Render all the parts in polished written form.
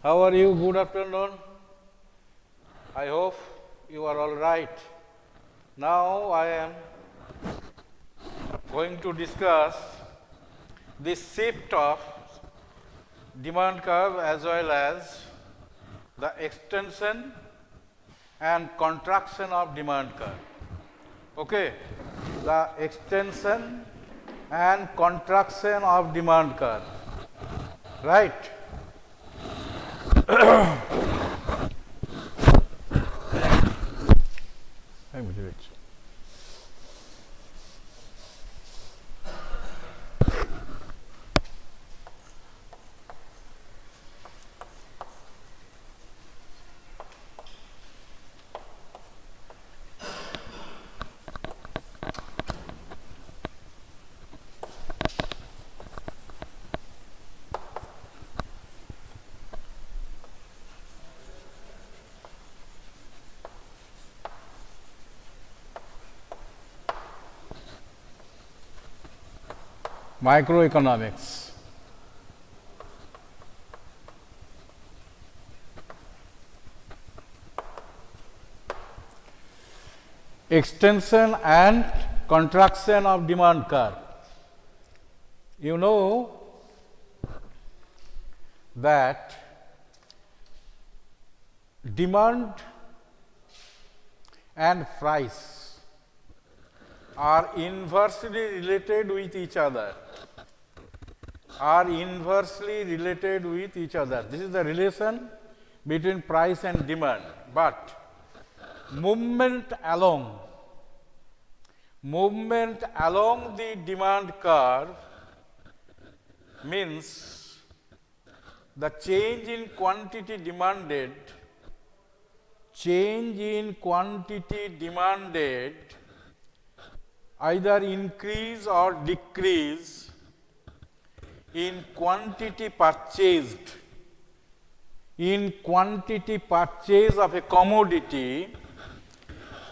How are you? Good afternoon. I hope you are all right. Now I am going to discuss the shift of demand curve as well as the extension and contraction of demand curve. Okay, the extension and contraction of demand curve, right? Microeconomics. Extension and contraction of demand curve. You know that demand and price are inversely related with each other. This is the relation between price and demand. But movement along the demand curve means the change in quantity demanded either increase or decrease in quantity purchased of a commodity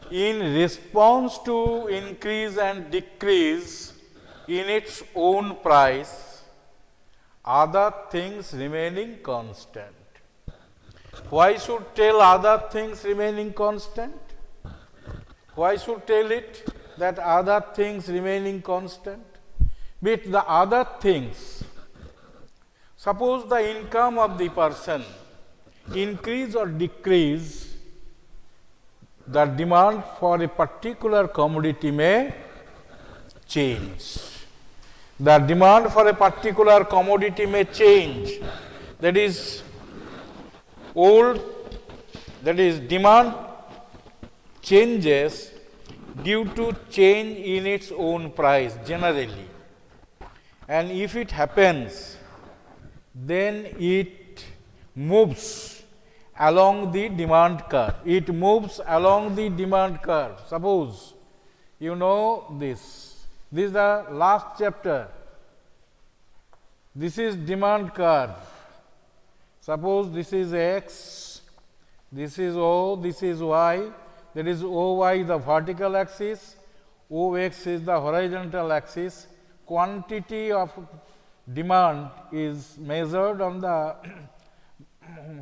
in response to increase and decrease in its own price, other things remaining constant. Why should tell other things remaining constant? Why should tell it that other things remaining constant? With the other things, suppose the income of the person increase or decrease, the demand for a particular commodity may change. The demand for a particular commodity may change. That is demand changes due to change in its own price generally. And if it happens, then it moves along the demand curve. Suppose you know this. This is the last chapter. This is demand curve. Suppose this is x, this is O, this is y. That is OY the vertical axis, OX is the horizontal axis. Quantity of demand is measured on the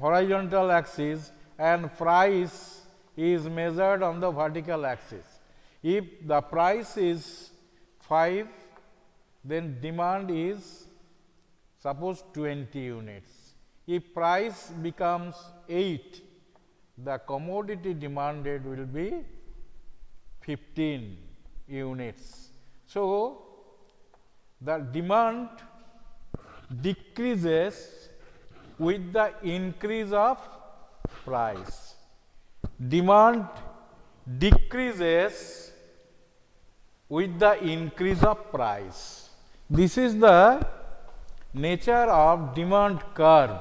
horizontal axis and price is measured on the vertical axis. If the price is 5, then demand is suppose 20 units. If price becomes 8, the commodity demanded will be 15 units. So, the demand decreases with the increase of price. Demand decreases with the increase of price. This is the nature of demand curve.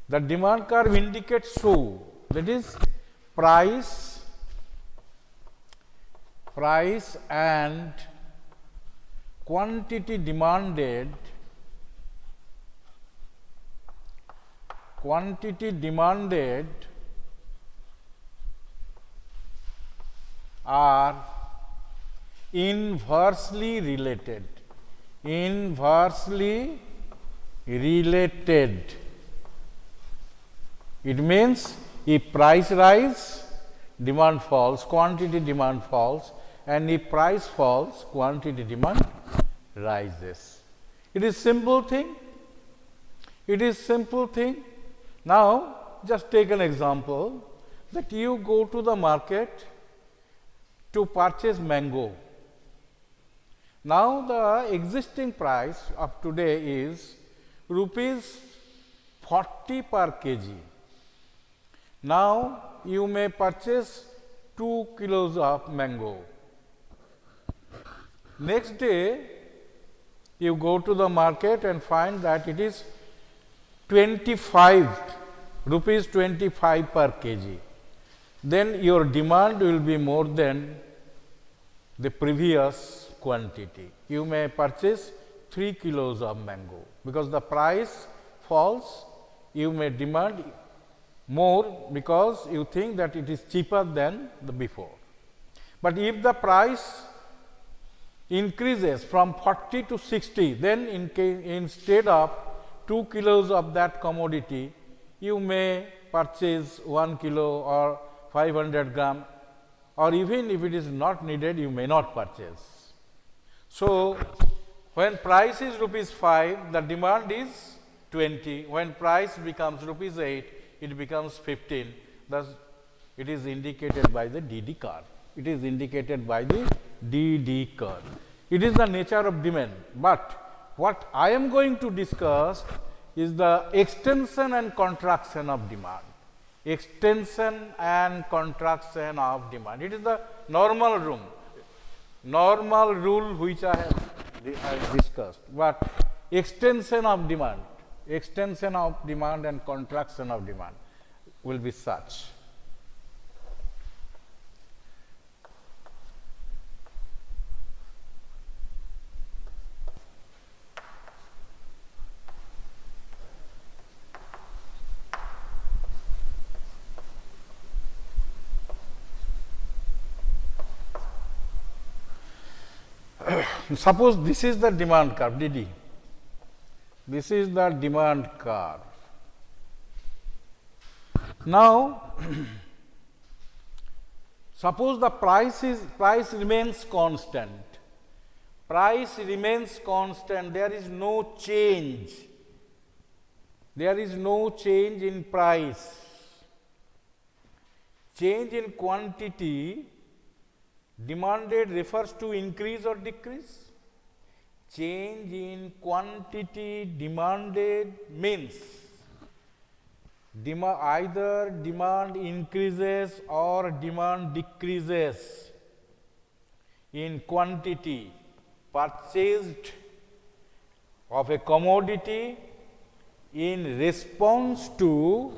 The demand curve indicates so, that is price and quantity demanded are inversely related. It means if price rise, demand falls, quantity demand falls, and if price falls, quantity demand rises. It is simple thing. It is simple thing. Now, just take an example that you go to the market to purchase mango. Now, the existing price of today is rupees 40 per kg. Now, you may purchase 2 kilos of mango. Next day, you go to the market and find that it is 25 rupees 25 per kg. Then your demand will be more than the previous quantity. You may purchase 3 kilos of mango, because the price falls, you may demand more because you think that it is cheaper than the before. But if the price increases from 40 to 60, then instead of 2 kilos of that commodity, you may purchase 1 kilo or 500 gram, or even if it is not needed, you may not purchase. So, when price is rupees 5, the demand is 20. When price becomes rupees 8, it becomes 15. Thus, it is indicated by the DD curve. It is indicated by the DD curve. It is the nature of demand, but what I am going to discuss is the extension and contraction of demand. Extension and contraction of demand. It is the normal rule which I have discussed, but extension of demand and contraction of demand will be such. Suppose this is the demand curve DD. This is the demand curve. Now, suppose the price remains constant. Price remains constant. There is no change. There is no change in price. Change in quantity demanded refers to increase or decrease. Change in quantity demanded means either demand increases or demand decreases in quantity purchased of a commodity in response to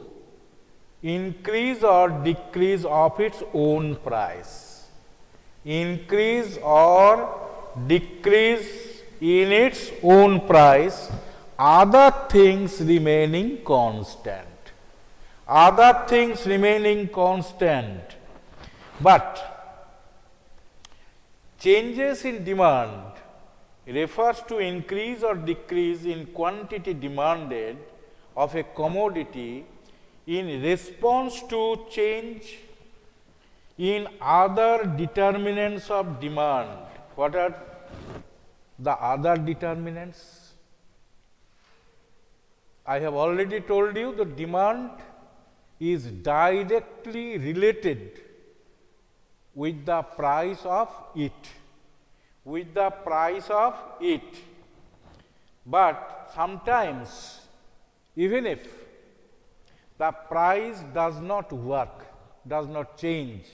increase or decrease of its own price. Increase or decrease in its own price, other things remaining constant. Other things remaining constant, but changes in demand refers to increase or decrease in quantity demanded of a commodity in response to change in other determinants of demand. What are the other determinants? I have already told you the demand is directly related with the price of it. With the price of it. But sometimes, even if the price does not work, does not change,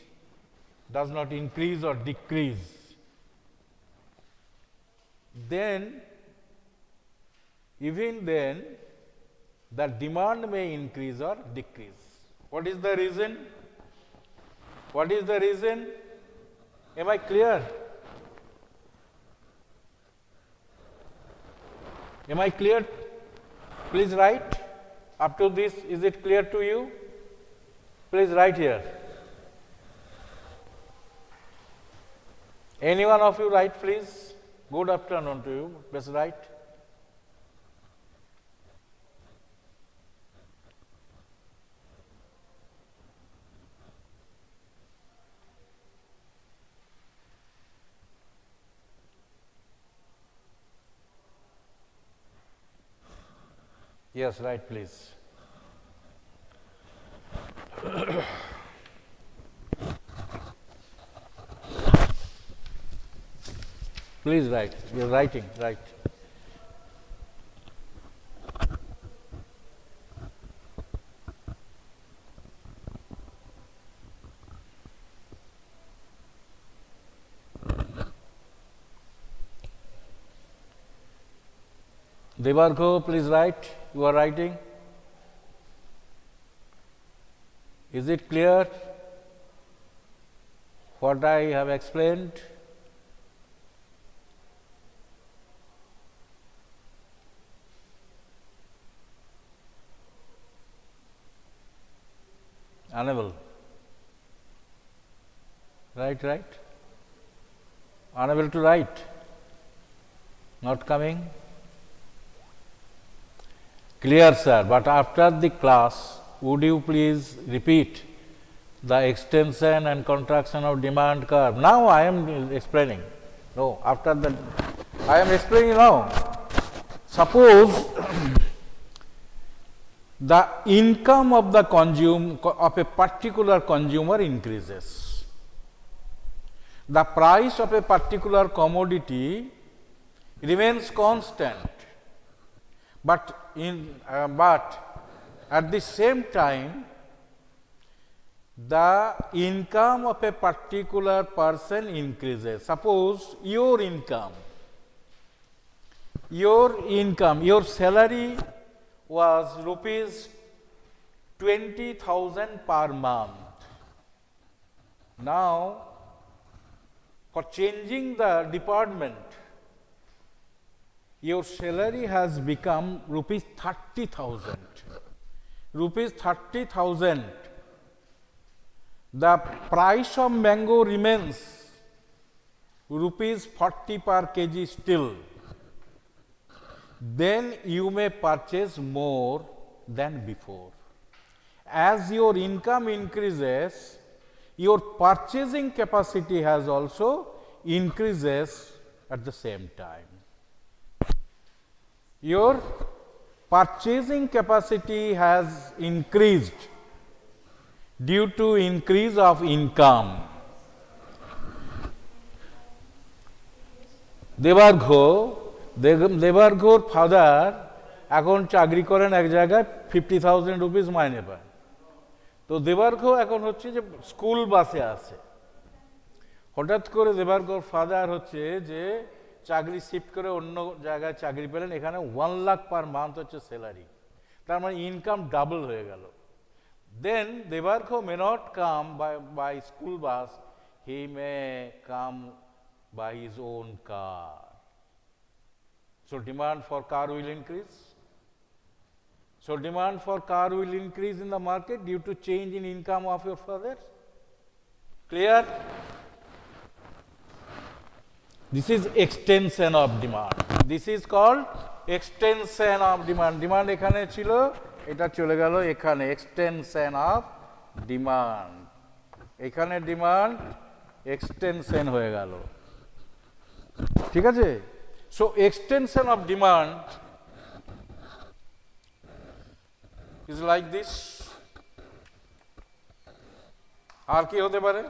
does not increase or decrease, then even then the demand may increase or decrease. What is the reason? What is the reason? Am I clear? Am I clear? Please write. Up to this, is it clear to you? Please write here. Any one of you write, please. Good afternoon to you. Please write. Yes, right, please. Please write. You're writing, right. Devarko, please write. You are writing. Is it clear what I have explained? Unable. Right. Unable to write. Not coming. Clear, sir, but after the class, would you please repeat the extension and contraction of demand curve? Now I am explaining. No, after that, I am explaining now. Suppose the income of the of a particular consumer increases. The price of a particular commodity remains constant, but at the same time, the income of a particular person increases. Suppose your salary was rupees 20,000 per month. Now, for changing the department, your salary has become rupees 30,000. Rupees 30,000. The price of mango remains rupees 40 per kg still. Then you may purchase more than before. As your income increases, your purchasing capacity has also increases at the same time. Your purchasing capacity has increased due to increase of income. দেবার্ঘর father এখন চাকরি করেন এক জায়গায় 50,000 rupees মাইনে পায়। তো দেবার্ঘ এখন হচ্ছে যে স্কুল বাসে আছে। হঠাৎ করে দেবার্ঘর ফাদার হচ্ছে যে চাকরি শিফট করে অন্য জায়গায় চাকরি পেলেন, এখানে 1 লাখ পার মান্থ হচ্ছে স্যালারি, তার মানে ইনকাম ডাবল হয়ে গেল। Then Debargha may not come by school bus, he may come by his own car. So demand for car will increase. So demand for car will increase in the market due to change in income of your father. Clear? This is extension of demand. This is called extension of demand. Demand এখানে ছিল, এটা চলে গেল এখানে, extension of demand. এখানে demand extension হয়ে গেল। ঠিক আছে? So extension of demand is like this. আর কি হতে পারে?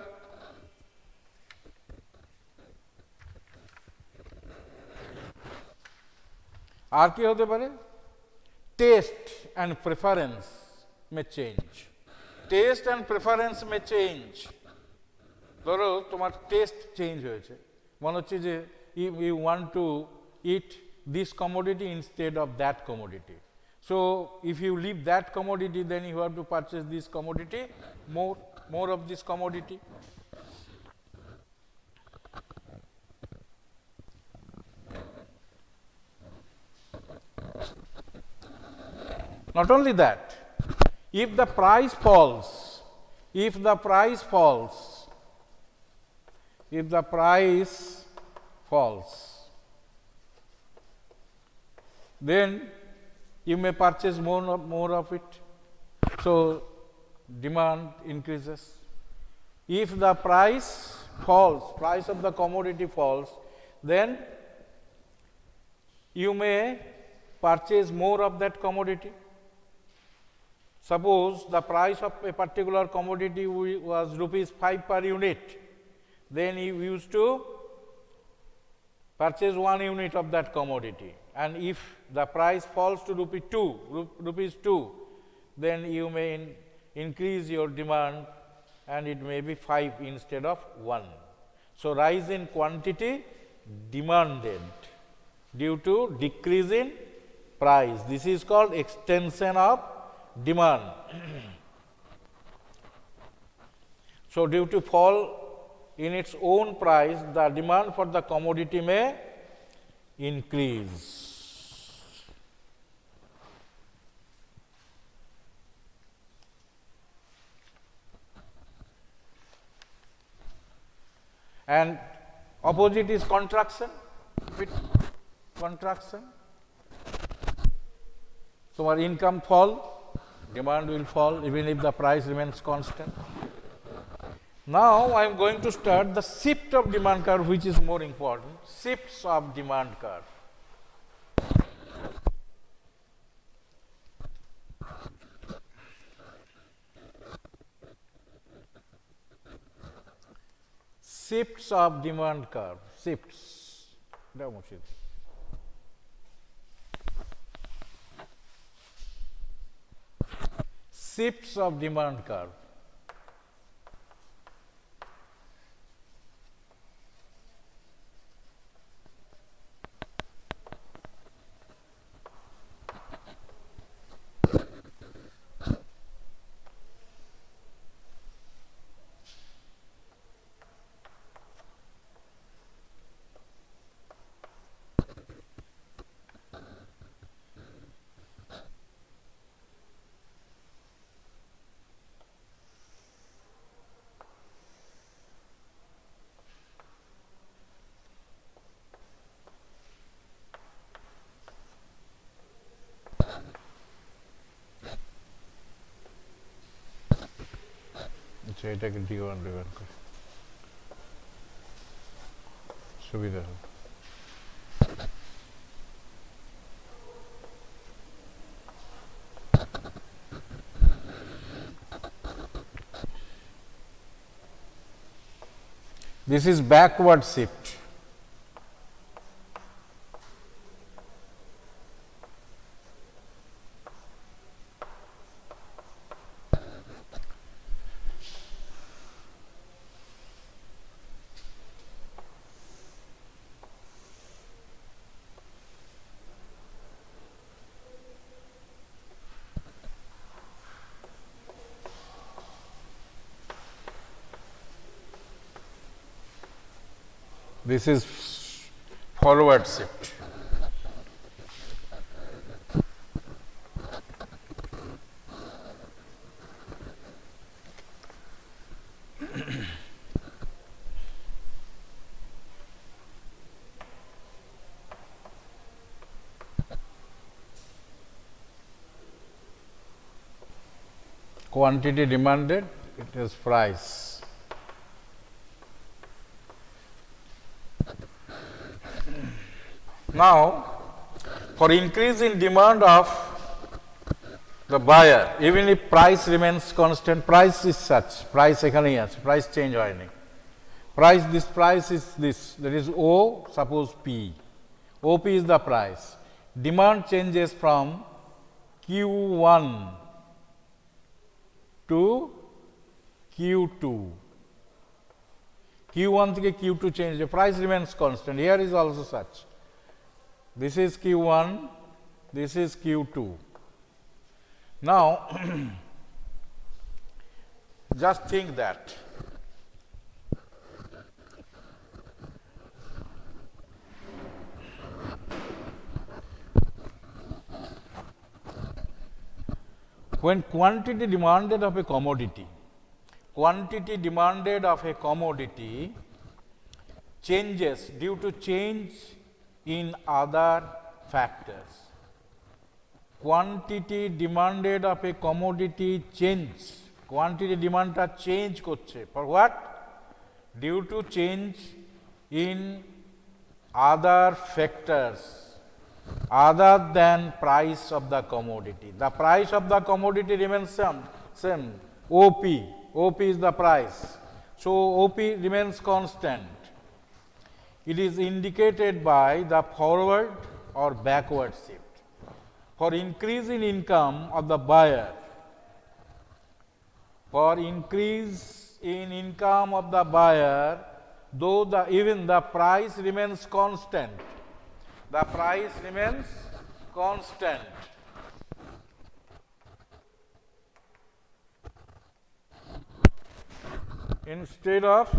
আর কি হতে পারে? Taste and preference may change. Taste and preference may change. ধরো তোমার টেস্ট চেঞ্জ হয়েছে, মনে হচ্ছে যে you want to eat this commodity instead of that commodity. So if you leave that commodity, then you have to purchase this commodity, more of this commodity. Not only that, if the price falls, then you may purchase more of it. So demand increases. If the price of the commodity falls, then you may purchase more of that commodity. Suppose the price of a particular commodity was rupees 5 per unit, then you used to purchase 1 unit of that commodity, and if the price falls to rupees 2, then you may increase your demand and it may be 5 instead of 1. So, rise in quantity demanded due to decrease in price. This is called extension of demand. So, due to fall in its own price, the demand for the commodity may increase. And opposite is contraction, contraction. So, our income fall, demand will fall even if the price remains constant. Now, I am going to start the shift of demand curve, which is more important, shifts of demand curve. Shifts of demand curve, shifts. Shifts of demand curve. এটাকে D1 river করে সুবিধা হবে। This is backward shift. This is forward shift. Quantity demanded, it is price. Now, for increase in demand of the buyer, even if price remains constant, price is such, price ekhanei ache, price change hoyni. This price is this, that is O, suppose P. OP is the price. Demand changes from Q1 to Q2. Q1 থেকে Q2 change, the price remains constant. Here is also such. This is Q1, this is Q2. Now, just think that when quantity demanded of a commodity changes due to change in other factors. Quantity demanded of a commodity change. Quantity demand ta change korche. For what? Due to change in other factors. other than price of the commodity. The price of the commodity remains same. OP. OP is the price. So, OP remains constant. It is indicated by the forward or backward shift. For increase in income of the buyer, for increase in income of the buyer, though even the price remains constant, the price remains constant. Instead of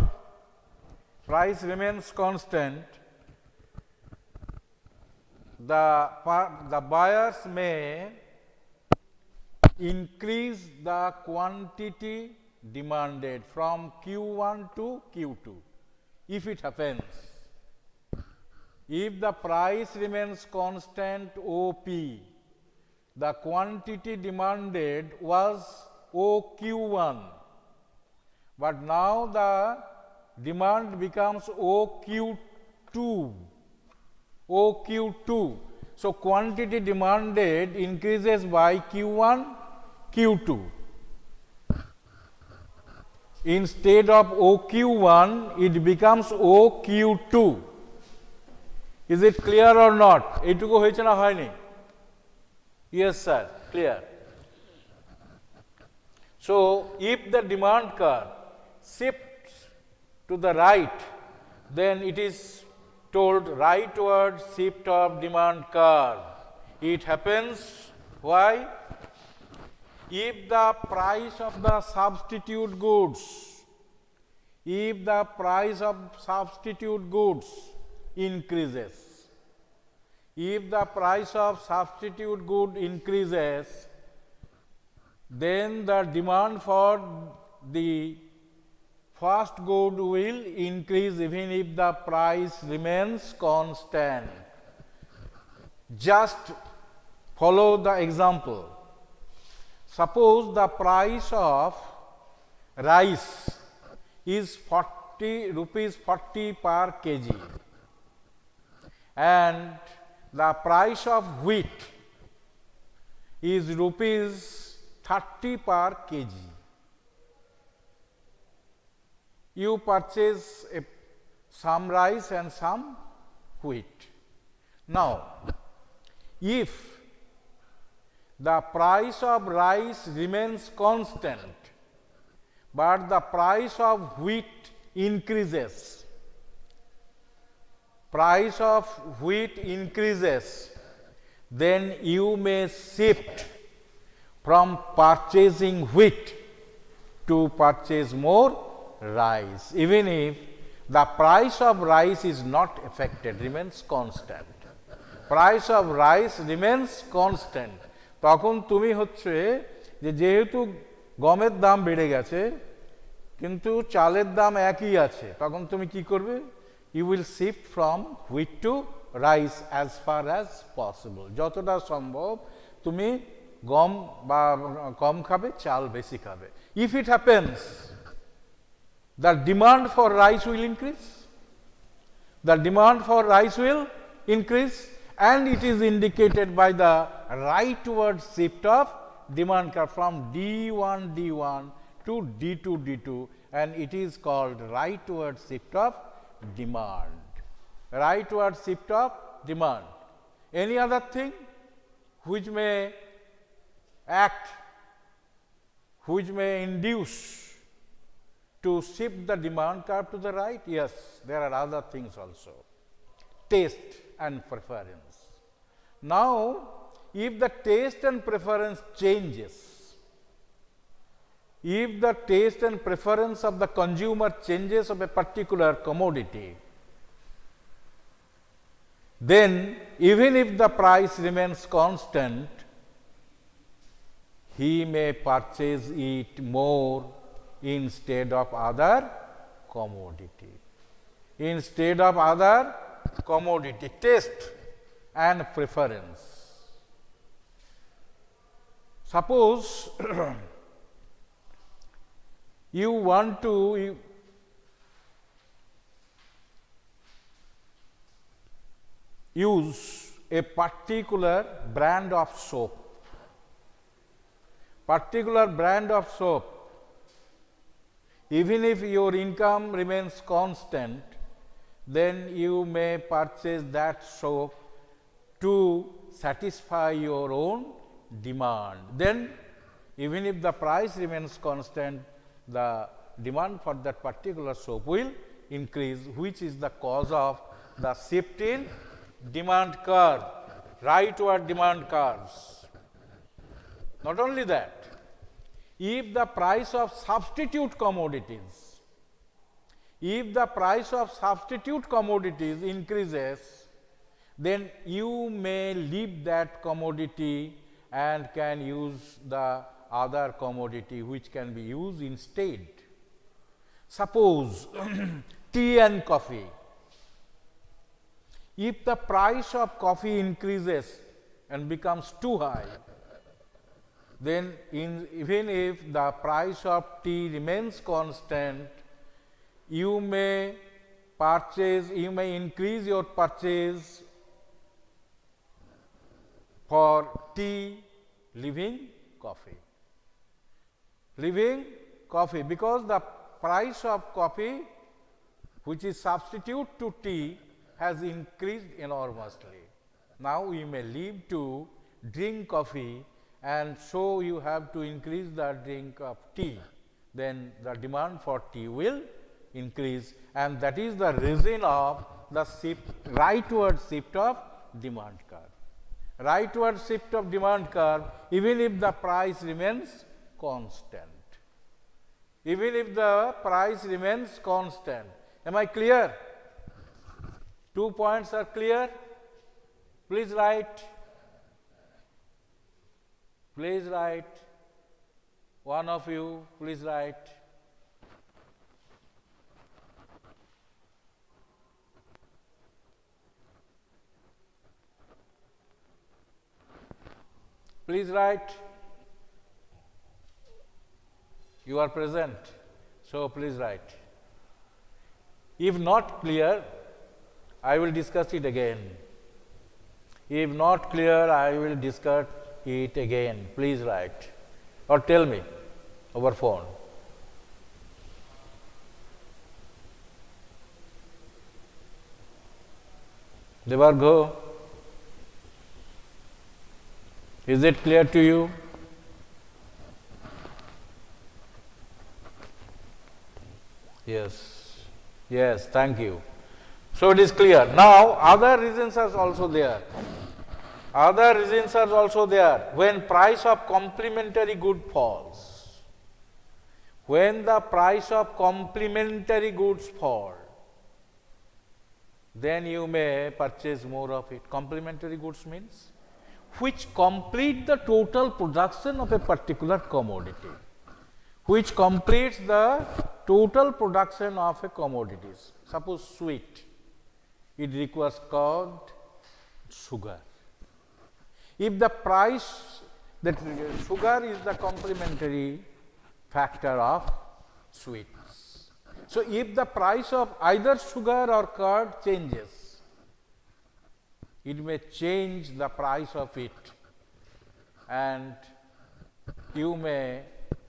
price remains constant, the buyers may increase the quantity demanded from Q1 to Q2 if it happens. If the price remains constant OP, the quantity demanded was OQ1, but now the demand becomes OQ2. OQ2. So, quantity demanded increases by Q1, Q2. Instead of OQ1, it becomes OQ2. Is it clear or not? এইটুকু হয়েছে না হয়নি? Yes, sir, clear. So, if the demand curve shifts to the right, then it is told rightward shift of demand curve. It happens why? If the price of the substitute goods, increases, if the price of substitute good increases, then the demand for the first good will increase even if the price remains constant. Just follow the example. Suppose the price of rice is 40 rupees 40 per kg and the price of wheat is rupees 30 per kg. You purchase some rice and some wheat. Now, if the price of rice remains constant, but the price of wheat increases, then you may shift from purchasing wheat to purchase more rice, even if the price of rice is not affected, remains constant. Price of rice remains constant. তখন তুমি হচ্ছে যে যেহেতু গমের দাম বেড়ে গেছে কিন্তু চালের দাম একই আছে, তখন তুমি কি করবে? You will shift from wheat to rice as far as possible. যতটা সম্ভব তুমি গম বা কম খাবে, চাল বেশি খাবে. If it happens, the demand for rice will increase. The demand for rice will increase and it is indicated by the rightward shift of demand curve from D1 to D2 and it is called rightward shift of demand. Rightward shift of demand. Any other thing which may act, which may induce to shift the demand curve to the right? Yes, there are other things also. Taste and preference. Now, if the taste and preference changes, if the taste and preference of the consumer changes of a particular commodity, then even if the price remains constant, he may purchase it more instead of other commodity. Instead of other commodity, taste and preference. Suppose you want to use a particular brand of soap. Particular brand of soap, even if your income remains constant, then you may purchase that soap to satisfy your own demand. Then even if the price remains constant, the demand for that particular soap will increase, which is the cause of the shift in demand curve, rightward demand curves. Not only that, if the price of substitute commodities, increases, then you may leave that commodity and can use the other commodity which can be used instead. Suppose tea and coffee. If the price of coffee increases and becomes too high, then even if the price of tea remains constant, you may increase your purchase for tea, leaving coffee. Because the price of coffee, which is substitute to tea, has increased enormously. Now you may leave to drink coffee, and so you have to increase the drink of tea. Then the demand for tea will increase, and that is the reason of the rightward shift of demand curve. Rightward shift of demand curve, even if the price remains constant. Am I clear? 2 points are clear? Please write. One of you, please write. Please write. You are present, so please write. If not clear, I will discuss it again. If not clear, I will discuss it again. Please write or tell me over phone. Devargo, is it clear to you? Yes, thank you. So it is clear. Now, other reasons are also there. When price of complementary good falls. When the price of complementary goods fall, then you may purchase more of it. Complementary goods means which complete the total production of a particular commodity. Which completes the total production of a commodities. Suppose sweet, it requires curd, sugar. If the price, that sugar is the complementary factor of sweets. So if the price of either sugar or curd changes, it may change the price of it, and you may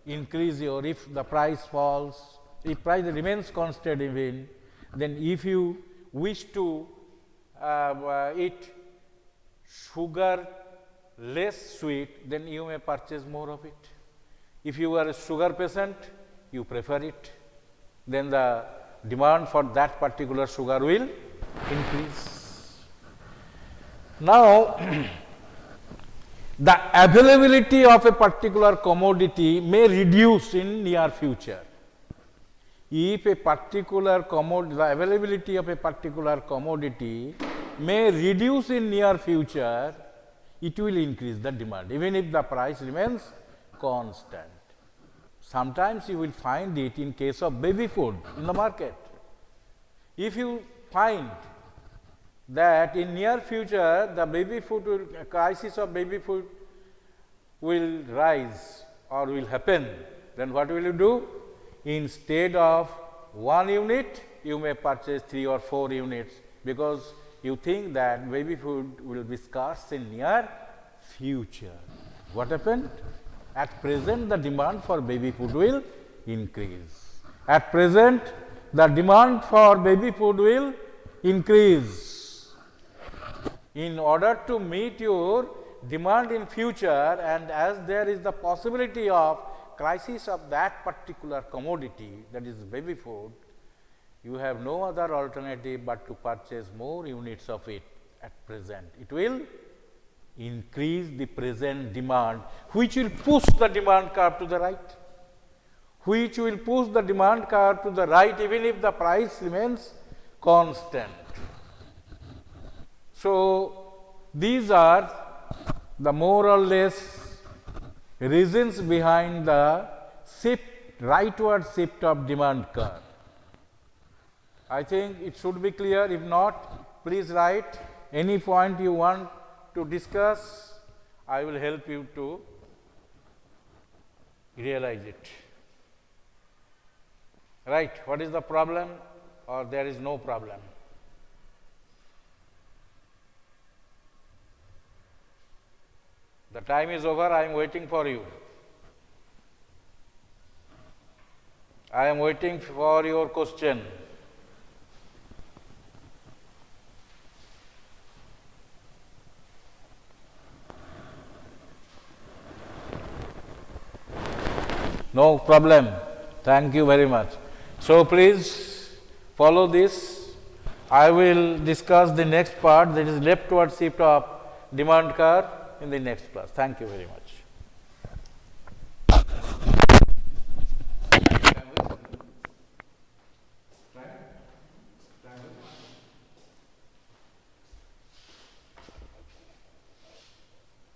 increase your, if the price falls, if price remains constant even, then if you wish to eat sugar less sweet, then you may purchase more of it. If you are a sugar patient, you prefer it, then the demand for that particular sugar will increase. Now, the availability of a particular commodity may reduce in near future. If a particular commodity, the availability of a particular commodity may reduce in near future, it will increase the demand, even if the price remains constant. Sometimes you will find it in case of baby food in the market. If you find that in near future the baby food will, crisis of baby food will rise or will happen, then what will you do? Instead of 1 unit, you may purchase 3 or 4 units, because you think that baby food will be scarce in near future. What happened? At present, the demand for baby food will increase. At present, the demand for baby food will increase. In order to meet your demand in future, and as there is the possibility of crisis of that particular commodity, that is baby food, you have no other alternative but to purchase more units of it at present. It will increase the present demand, which will push the demand curve to the right, which will push the demand curve to the right even if the price remains constant. So, these are the more or less reasons behind the shift, rightward shift of demand curve. I think it should be clear. If not, please write any point you want to discuss. I will help you to realize it. Right? What is the problem, or there is no problem? The time is over. I am waiting for you. I am waiting for your question. No problem. Thank you very much. So, please follow this. I will discuss the next part, that is leftward shift of demand curve, in the next class. Thank you very much.